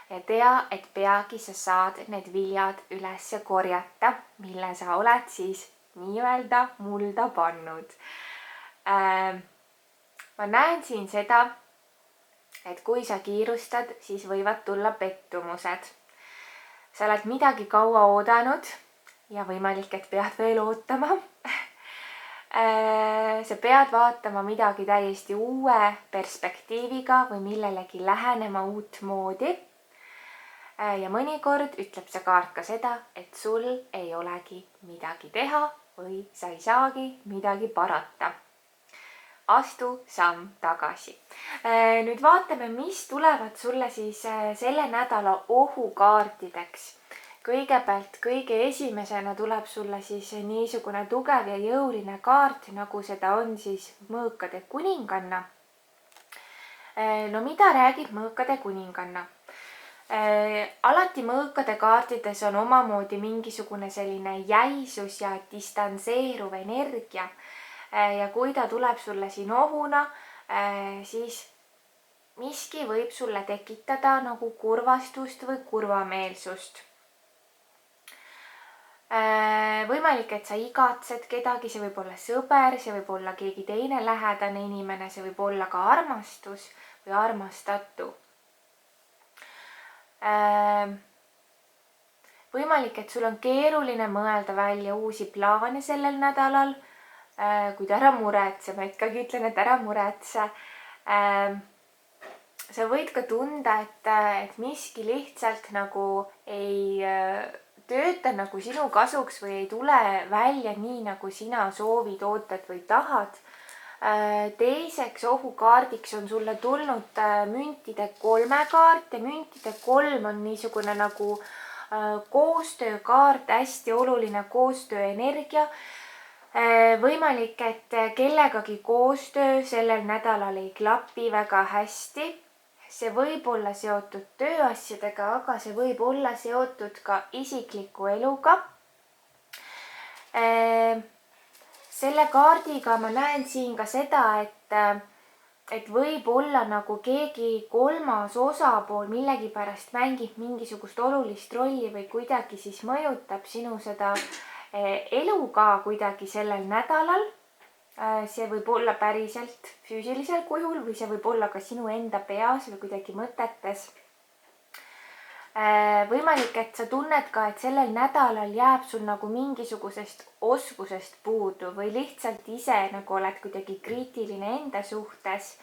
ja tea, et peagi sa saad need viljad üles korjata, mille sa oled siis nii-öelda mulda pannud. Ma näen siin seda, et kui sa kiirustad, siis võivad tulla pettumused. Sa oled midagi kaua oodanud ja võimalik, et pead veel ootama. Sa pead vaatama midagi täiesti uue perspektiiviga või millelegi lähenema uut moodi. Ja mõnikord ütleb see kaart ka seda, et sul ei olegi midagi teha või sa ei saagi midagi parata. Astu samm tagasi. Nüüd vaatame, mis tulevad sulle siis selle nädala ohukaartideks. Kõigepealt kõige esimesena tuleb sulle siis niisugune tugev ja jõuline kaart, nagu seda on siis mõõkade kuninganna. No mida räägib mõõkade kuninganna? Alati mõõkade kaartides on omamoodi mingisugune selline jäisus ja distantseeruv energia. Ja kui ta tuleb sulle siin ohuna, siis miski võib sulle tekitada nagu kurvastust või kurvameelsust. Võimalik, et sa igatsed kedagi, see võib olla sõber, see võib olla keegi teine lähedane inimene, see võib olla ka armastus või armastatu. Võimalik, et sul on keeruline mõelda välja uusi plaane sellel nädalal, kuid ära muretse, ma ikkagi ütlen, et ära muretse. Sa võid ka tunda, et miski lihtsalt nagu ei tööta nagu sinu kasuks või ei tule välja nii, nagu sina soovid, ootad või tahad. Teiseks ohukaardiks on sulle tulnud müntide 3 kaart ja müntide 3 on niisugune nagu koostöökaart, hästi oluline koostööenergia. Võimalik, et kellegagi koostöö sellel nädalal ei klapi väga hästi. See võib olla seotud tööasjadega, aga see võib olla seotud ka isikliku eluga. Selle kaardiga ma näen siin ka seda, et võib olla nagu keegi kolmas osapool millegipärast mängib mingisugust olulist rolli või kuidagi siis mõjutab sinu seda elu ka kuidagi sellel nädalal. See võib olla päriselt füüsilisel kujul või see võib olla ka sinu enda peas või kuidagi mõtetes. Võimalik, et sa tunned ka, et sellel nädalal jääb sul nagu mingisugusest oskusest puudu või lihtsalt ise nagu oled kuidagi kriitiline enda suhtes.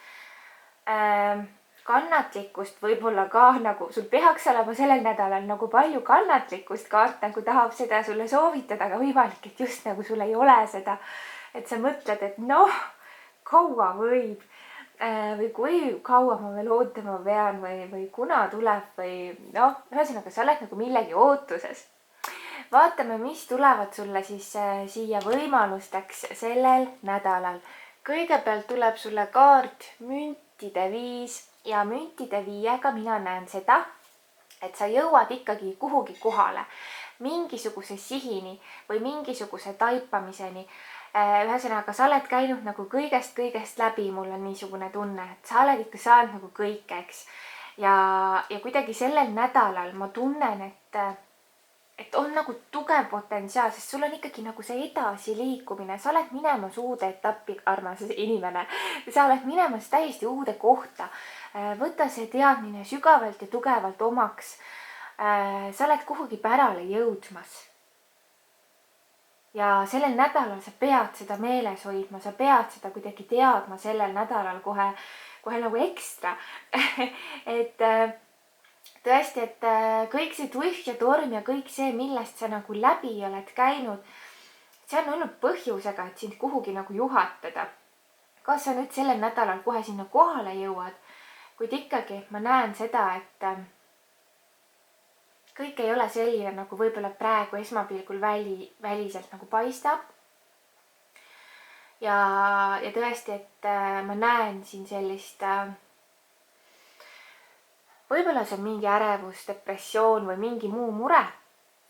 Kannatlikkust võib-olla ka nagu, sul peaks olema sellel nädalal nagu palju kannatlikkust, kaart nagu tahab seda sulle soovitada, aga võimalik, et just nagu sul ei ole seda. Et sa mõtled, et noh, kaua võib või kui kaua ma veel ootama pean või kuna tuleb või noh, ühesõnaga sa oled nagu millegi ootuses. Vaatame, mis tulevad sulle siis siia võimalusteks sellel nädalal. Kõigepealt tuleb sulle kaart müntide 5 ja müntide 5-ga mina näen seda, et sa jõuad ikkagi kuhugi kohale, mingisuguse sihini või mingisuguse taipamiseni. Ühesõnaga, sa oled käinud nagu kõigest läbi, mul on niisugune tunne, et sa oled ikka saanud nagu kõike, eks. Ja kuidagi sellel nädalal ma tunnen, et on nagu tugev potentsiaal, sest sul on ikkagi nagu see edasiliikumine, sa oled minemas uude etappi, armas inimene, sa oled minemas täiesti uude kohta. Võta see teadmine sügavalt ja tugevalt omaks. Sa oled kuhugi pärale jõudmas. Ja sellel nädalal sa pead seda meeles hoidma, sa pead seda kuidagi teadma sellel nädalal kohe nagu ekstra. Et tõesti, et kõik see tuhk ja torm ja kõik see, millest sa nagu läbi oled käinud, see on olnud põhjusega, et sind kuhugi nagu juhatada. Kas sa nüüd sellel nädalal kohe sinna kohale jõuad, kuid ikkagi ma näen seda, et kõik ei ole selline, nagu võib-olla praegu esmapilgul väliselt nagu paistab. Ja tõesti, et ma näen siin sellist, võib-olla see on mingi ärevus, depressioon või mingi muu mure,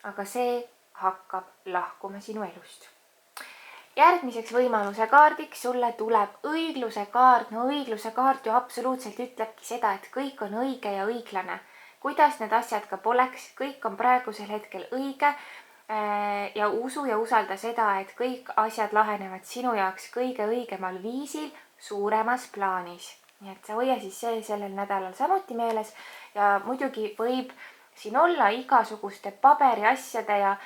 aga see hakkab lahkuma sinu elust. Järgmiseks võimaluse kaardiks sulle tuleb õigluse kaart. No õigluse kaart ju absoluutselt ütlebki seda, et kõik on õige ja õiglane. Kuidas need asjad ka poleks, kõik on praegusel hetkel õige ja usu ja usalda seda, et kõik asjad lahenevad sinu jaoks kõige õigemal viisil suuremas plaanis. Nii et sa hoia siis see sellel nädalal samuti meeles ja muidugi võib siin olla igasuguste paberi asjade ja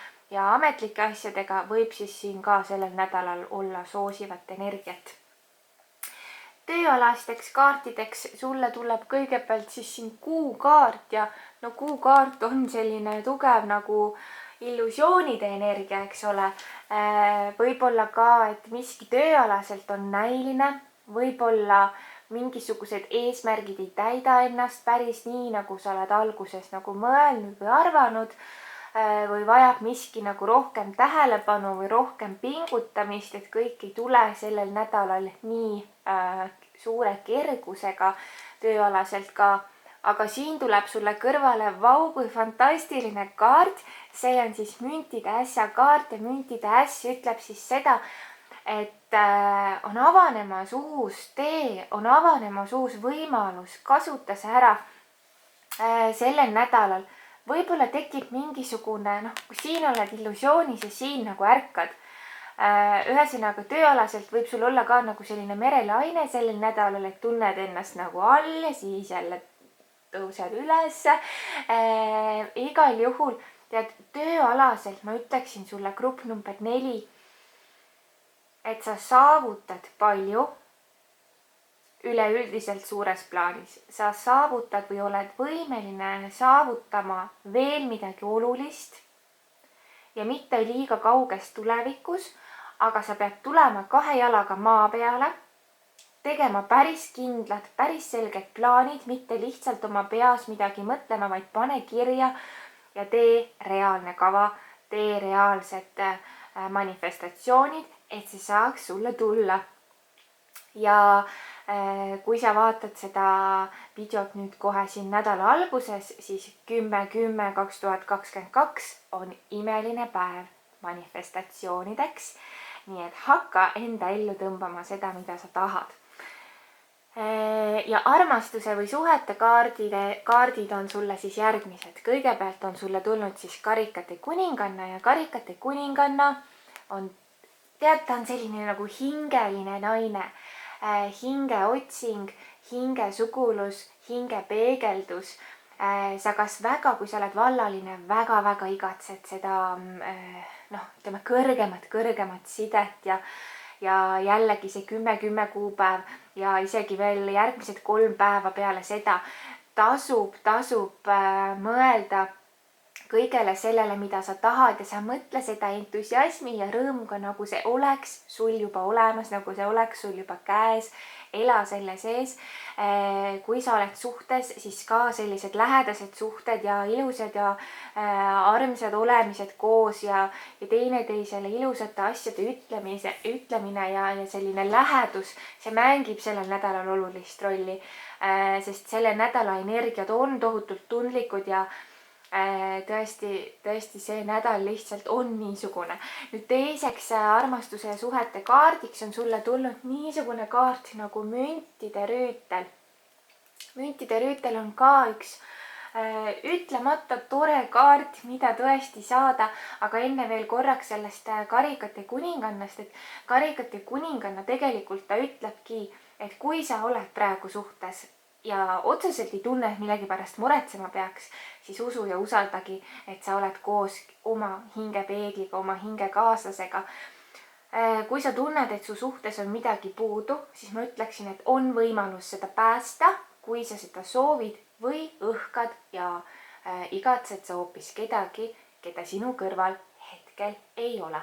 ametlike asjadega võib siis siin ka sellel nädalal olla soosivat energiat. Tööalasteks kaartideks sulle tuleb kõigepealt siis siin kuukaart ja no kuukaart on selline tugev nagu illusioonide energia, eks ole. Võib-olla ka, et miski tööalaselt on näiline, võib-olla mingisugused eesmärgid ei täida ennast päris nii, nagu sa oled alguses nagu mõelnud või arvanud, või vajab miski nagu rohkem tähelepanu või rohkem pingutamist, et kõik ei tule sellel nädalal nii suure kergusega tööalaselt ka. Aga siin tuleb sulle kõrvale vau kui fantastiline kaart. See on siis müntide ässa kaart ja müntide äss ütleb siis seda, et on avanemas uus tee, on avanemas uus võimalus, kasuta see ära sellel nädalal. Võib-olla tekib mingisugune, kui siin oled illusioonis ja siin nagu ärkad. Ühesõnaga tööalaselt võib sul olla ka nagu selline merelaine sellel nädalal, et tunned ennast nagu all ja siis jälle tõused üles. Igal juhul tead, tööalaselt ma ütleksin sulle grupp number 4, et sa saavutad palju üleüldiselt suures plaanis. Sa saavutad või oled võimeline saavutama veel midagi olulist ja mitte liiga kauges tulevikus, aga sa pead tulema 2 jalaga maa peale, tegema päris kindlad, päris selged plaanid, mitte lihtsalt oma peas midagi mõtlema, vaid pane kirja ja tee reaalne kava, tee reaalsed manifestatsioonid, et see saaks sulle tulla. Ja kui sa vaatad seda videot nüüd kohe siin nädala alguses, siis 10.10.2022 on imeline päev manifestatsioonideks. Nii et hakka enda ellu tõmbama seda, mida sa tahad. Ja armastuse või suhete kaardid on sulle siis järgmised. Kõigepealt on sulle tulnud siis karikate kuninganna ja karikate kuninganna on, tead, ta on selline nagu hingeline naine. Hingeotsing, hingesugulus, hingepeegeldus. Sa kas väga, kui sa oled vallaline, väga igatsed seda ütleme kõrgemat sidet ja jällegi see 10 kuupäev ja isegi veel järgmised 3 päeva peale seda tasub mõelda kõigele sellele, mida sa tahad ja sa mõtle seda entusiasmi ja rõõmuga, nagu see oleks sul juba olemas, nagu see oleks sul juba käes, ela selle sees. Kui sa oled suhtes, siis ka sellised lähedased suhted ja ilusad ja armsad olemised koos ja teineteisele ilusate asjade ütlemine ja selline lähedus, see mängib sellel nädalal olulist rolli, sest selle nädala energiad on tohutult tundlikud ja tõesti see nädal lihtsalt on niisugune. Nüüd teiseks armastuse ja suhete kaardiks on sulle tulnud niisugune kaart nagu müntide rüütel. Müntide rüütel on ka üks ütlemata tore kaart, mida tõesti saada, aga enne veel korraks sellest karikate kuningannast, et karikate kuninganna tegelikult ta ütlebki, et kui sa oled praegu suhtes ja otseselt ei tunne, et millegi pärast muretsema peaks, siis usu ja usaldagi, et sa oled koos oma hingepeegliga, oma hingekaaslasega. Kui sa tunned, et su suhtes on midagi puudu, siis ma ütleksin, et on võimalus seda päästa, kui sa seda soovid või õhkad ja igatsed sa hoopis kedagi, keda sinu kõrval hetkel ei ole.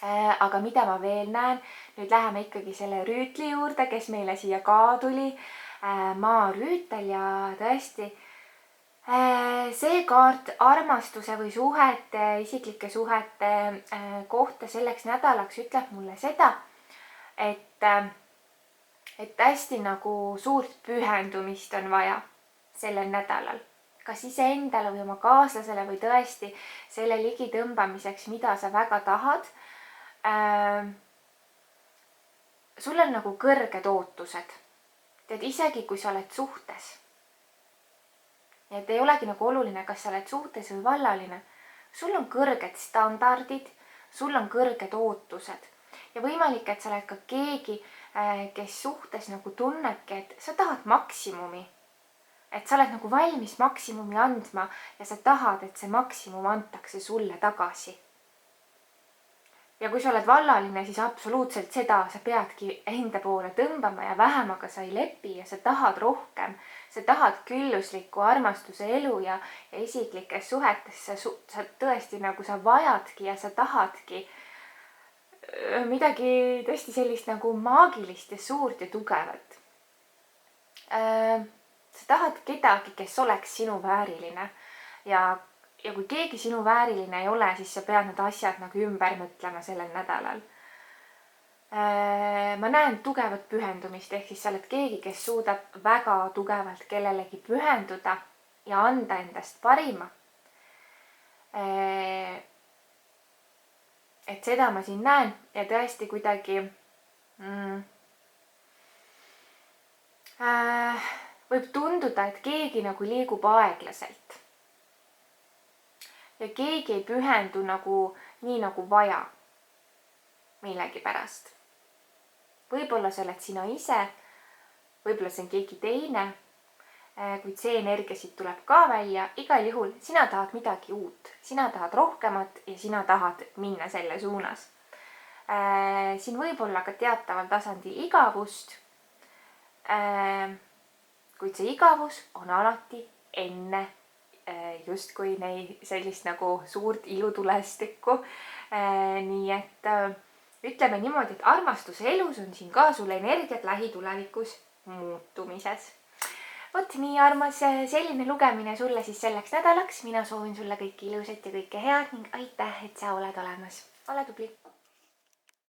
Aga mida ma veel näen, nüüd läheme ikkagi selle rüütli juurde, kes meile siia ka tuli, maarüütel ja tõesti see kaart armastuse või suhete, isiklike suhete kohta selleks nädalaks ütleb mulle seda, et hästi nagu suurt pühendumist on vaja sellel nädalal. Kas iseendale või oma kaaslasele või tõesti selle ligi tõmbamiseks, mida sa väga tahad. Sul on nagu kõrged ootused. Tead, isegi kui sa oled suhtes. Et ei olegi nagu oluline, kas sa oled suhtes või vallaline. Sul on kõrged standardid, sul on kõrged ootused. Ja võimalik, et sa oled ka keegi, kes suhtes nagu tunnebki, et sa tahad maksimumi. Et sa oled nagu valmis maksimumi andma ja sa tahad, et see maksimum antakse sulle tagasi. Ja kui sa oled vallaline, siis absoluutselt seda sa peadki enda poole tõmbama ja vähemaga sa ei lepi ja sa tahad rohkem. Sa tahad külluslikku armastuse elu ja isiklikes suhetes sa tõesti nagu sa vajadki ja sa tahadki midagi tõesti sellist nagu maagilist ja suurt ja tugevat. Sa tahad kedagi, kes oleks sinu vääriline ja kui keegi sinu vääriline ei ole, siis sa pead need asjad nagu ümber mõtlema sellel nädalal. Ma näen tugevat pühendumist, ehk siis sa oled keegi, kes suudab väga tugevalt kellelegi pühenduda ja anda endast parima. Et seda ma siin näen ja tõesti kuidagi võib tunduda, et keegi nagu liigub aeglaselt. Ja keegi ei pühendu nagu nii nagu vaja millegi pärast. Võib-olla sa oled sina ise, võib-olla see on keegi teine, kuid see energia siit tuleb ka välja. Igal juhul sina tahad midagi uut, sina tahad rohkemat ja sina tahad minna selle suunas. Siin võib olla ka teataval tasandil igavust, kuid see igavus on alati enne justkui sellist nagu suurt ilutulestikku. Nii et ütleme niimoodi, et armastuse elus on siin ka sul energiat lähitulevikus muutumises. Vot nii armas, selline lugemine sulle siis selleks nädalaks. Mina soovin sulle kõike ilusat ja kõike head ning aitäh, et sa oled olemas. Ole tubli!